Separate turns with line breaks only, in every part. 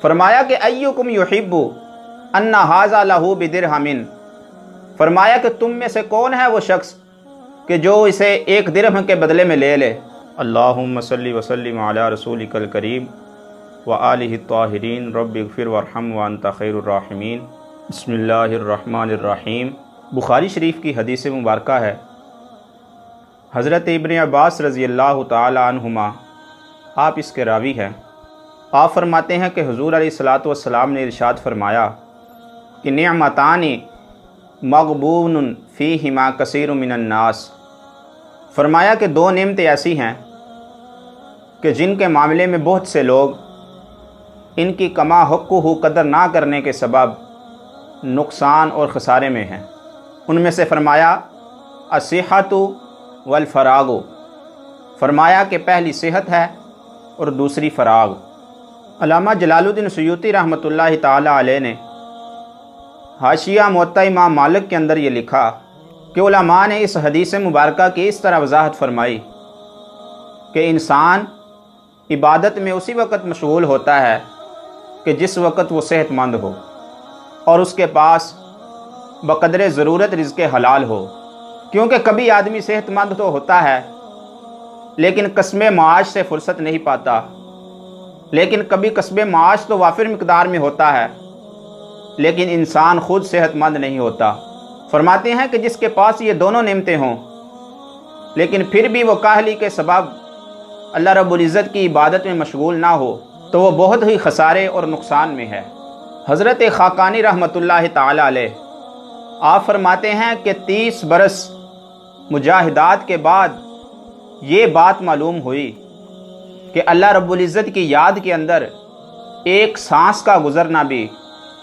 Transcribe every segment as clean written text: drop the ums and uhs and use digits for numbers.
فرمایا کہ ایکم یحب ان ھذا لہ بدرہم، فرمایا کہ تم میں سے کون ہے وہ شخص کہ جو اسے 1 درہم کے بدلے میں لے لے۔ اللہم صلی وسلم علی رسولک الکریم وآلہ الطاہرین رب اغفر وارحم وانت خیر الراحمین۔ بسم اللہ الرحمن الرحیم۔ بخاری شریف کی حدیث مبارکہ ہے، حضرت ابن عباس رضی اللہ تعالی عنہما آپ اس کے راوی ہیں۔ آپ فرماتے ہیں کہ حضور علیہ الصلاۃ والسلام نے ارشاد فرمایا کہ نعمتان مغبون فیہما کثیر من الناس، فرمایا کہ 2 نعمتیں ایسی ہیں کہ جن کے معاملے میں بہت سے لوگ ان کی کما حقہ قدر نہ کرنے کے سبب نقصان اور خسارے میں ہیں۔ ان میں سے فرمایا الصحۃ والفراغ، فرمایا کہ پہلی صحت ہے اور دوسری فراغ۔ علامہ جلال الدین سیوطی رحمۃ اللہ تعالی علیہ نے حاشیہ موطأ امام مالک کے اندر یہ لکھا کہ علماء نے اس حدیث مبارکہ کی اس طرح وضاحت فرمائی کہ انسان عبادت میں اسی وقت مشغول ہوتا ہے کہ جس وقت وہ صحت مند ہو اور اس کے پاس بقدر ضرورت رزق حلال ہو، کیونکہ کبھی آدمی صحت مند تو ہوتا ہے لیکن کسب معاش سے فرصت نہیں پاتا، لیکن کبھی کسب معاش تو وافر مقدار میں ہوتا ہے لیکن انسان خود صحت مند نہیں ہوتا۔ فرماتے ہیں کہ جس کے پاس یہ دونوں نعمتیں ہوں لیکن پھر بھی وہ کاہلی کے سبب اللہ رب العزت کی عبادت میں مشغول نہ ہو تو وہ بہت ہی خسارے اور نقصان میں ہے۔ حضرت خاقانی رحمۃ اللہ تعالی علیہ آپ فرماتے ہیں کہ 30 برس مجاہدات کے بعد یہ بات معلوم ہوئی کہ اللہ رب العزت کی یاد کے اندر ایک سانس کا گزرنا بھی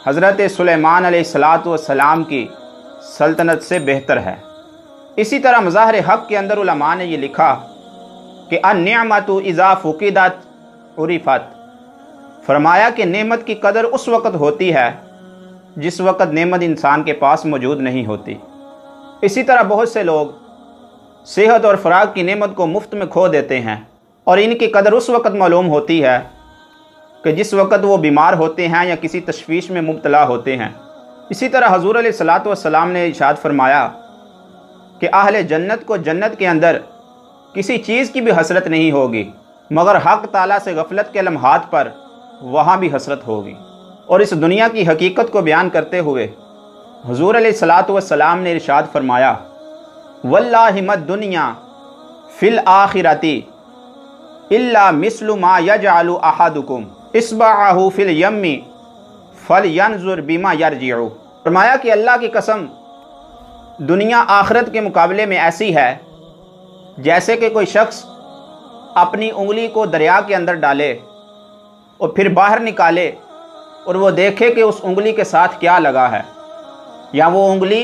حضرت سلیمان علیہ السلام کی سلطنت سے بہتر ہے۔ اسی طرح مظاہر حق کے اندر علماء نے یہ لکھا کہ النعمت اذا فقدت عرفت، فرمایا کہ نعمت کی قدر اس وقت ہوتی ہے جس وقت نعمت انسان کے پاس موجود نہیں ہوتی۔ اسی طرح بہت سے لوگ صحت اور فراغ کی نعمت کو مفت میں کھو دیتے ہیں اور ان کی قدر اس وقت معلوم ہوتی ہے کہ جس وقت وہ بیمار ہوتے ہیں یا کسی تشویش میں مبتلا ہوتے ہیں۔ اسی طرح حضور علیہ الصلاۃ والسلام نے ارشاد فرمایا کہ اہل جنت کو جنت کے اندر کسی چیز کی بھی حسرت نہیں ہوگی مگر حق تعالیٰ سے غفلت کے لمحات پر وہاں بھی حسرت ہوگی۔ اور اس دنیا کی حقیقت کو بیان کرتے ہوئے حضور علیہ الصلاۃ والسلام نے ارشاد فرمایا واللہ ما الدنیا فی الآخرۃ الا مثل ما یجعل احدکم اصبعہ فی الیم فلینظر بما یرجع، فرمایا کہ اللہ کی قسم دنیا آخرت کے مقابلے میں ایسی ہے جیسے کہ کوئی شخص اپنی انگلی کو دریا کے اندر ڈالے اور پھر باہر نکالے اور وہ دیکھے کہ اس انگلی کے ساتھ کیا لگا ہے یا وہ انگلی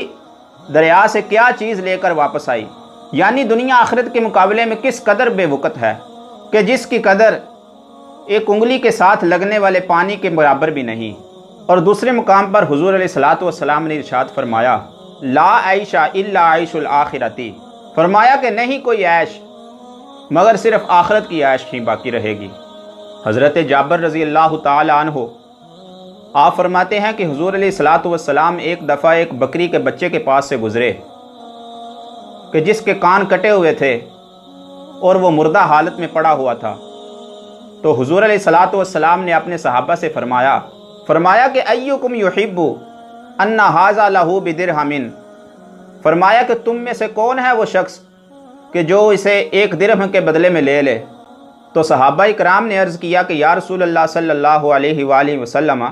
دریا سے کیا چیز لے کر واپس آئی۔ یعنی دنیا آخرت کے مقابلے میں کس قدر بے وقت ہے کہ جس کی قدر ایک انگلی کے ساتھ لگنے والے پانی کے برابر بھی نہیں۔ اور دوسرے مقام پر حضور علیہ الصلاۃ والسلام نے ارشاد فرمایا لا عیش الا عیش الآخرتی، فرمایا کہ نہیں کوئی عیش مگر صرف آخرت کی عیش ہی باقی رہے گی۔ حضرت جابر رضی اللہ تعالی عنہ آپ فرماتے ہیں کہ حضور علیہ الصلاۃ والسلام ایک دفعہ ایک بکری کے بچے کے پاس سے گزرے کہ جس کے کان کٹے ہوئے تھے اور وہ مردہ حالت میں پڑا ہوا تھا، تو حضور علیہ الصلاۃ والسلام نے اپنے صحابہ سے فرمایا کہ ایکم یحب ان ھذا لہ بدرہم، فرمایا کہ تم میں سے کون ہے وہ شخص کہ جو اسے 1 درہم کے بدلے میں لے لے۔ تو صحابہ کرام نے عرض کیا کہ یا رسول اللہ صلی اللہ علیہ وآلہ وسلم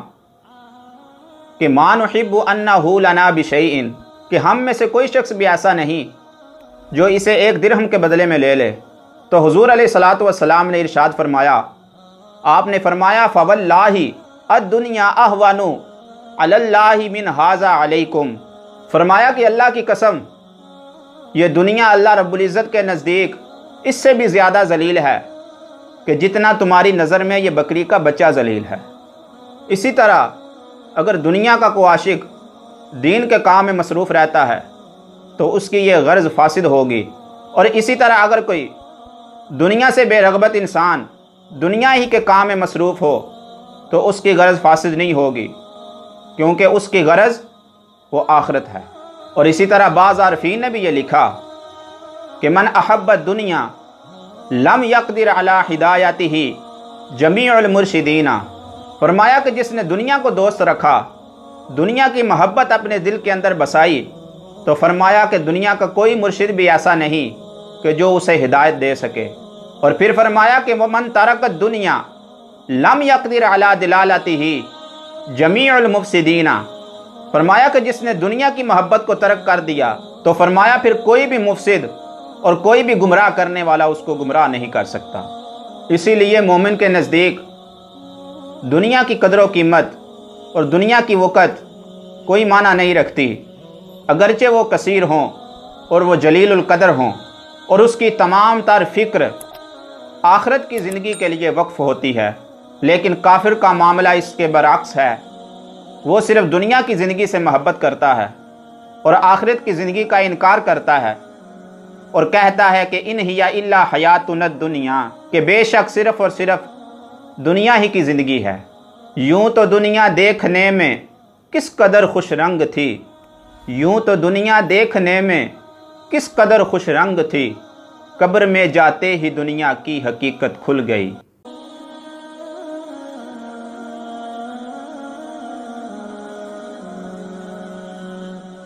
کہ ما نحب انہ لنا بشیء، کہ ہم میں سے کوئی شخص بھی ایسا نہیں جو اسے 1 درہم کے بدلے میں لے لے۔ تو حضور علیہ الصلاۃ والسلام نے ارشاد فرمایا، آپ نے فرمایا فواللہ الدنیا اہون علی اللہ من ھذا علیکم، فرمایا کہ اللہ کی قسم یہ دنیا اللہ رب العزت کے نزدیک اس سے بھی زیادہ ذلیل ہے کہ جتنا تمہاری نظر میں یہ بکری کا بچہ ذلیل ہے۔ اسی طرح اگر دنیا کا کوئی عاشق دین کے کام میں مصروف رہتا ہے تو اس کی یہ غرض فاسد ہوگی، اور اسی طرح اگر کوئی دنیا سے بے رغبت انسان دنیا ہی کے کام میں مصروف ہو تو اس کی غرض فاسد نہیں ہوگی، کیونکہ اس کی غرض وہ آخرت ہے۔ اور اسی طرح بعض عارفین نے بھی یہ لکھا کہ من احب الدنیا لم یقدر علی ہدایتہ جمیع المرشدین، فرمایا کہ جس نے دنیا کو دوست رکھا، دنیا کی محبت اپنے دل کے اندر بسائی، تو فرمایا کہ دنیا کا کوئی مرشد بھی ایسا نہیں کہ جو اسے ہدایت دے سکے۔ اور پھر فرمایا کہ ومن ترک الدنیا لم یقدر علی دلالتہ جمیع المفسدین، فرمایا کہ جس نے دنیا کی محبت کو ترک کر دیا تو فرمایا پھر کوئی بھی مفسد اور کوئی بھی گمراہ کرنے والا اس کو گمراہ نہیں کر سکتا۔ اسی لیے مومن کے نزدیک دنیا کی قدر و قیمت اور دنیا کی وقت کوئی معنی نہیں رکھتی، اگرچہ وہ کثیر ہوں اور وہ جلیل القدر ہوں، اور اس کی تمام تر فکر آخرت کی زندگی کے لیے وقف ہوتی ہے۔ لیکن کافر کا معاملہ اس کے برعکس ہے، وہ صرف دنیا کی زندگی سے محبت کرتا ہے اور آخرت کی زندگی کا انکار کرتا ہے، اور کہتا ہے کہ ان ہی الا حیاتنا الدنیا، کہ بے شک صرف اور صرف دنیا ہی کی زندگی ہے۔ یوں تو دنیا دیکھنے میں کس قدر خوش رنگ تھی، یوں تو دنیا دیکھنے میں کس قدر خوش رنگ تھی، قبر میں جاتے ہی دنیا کی حقیقت کھل گئی۔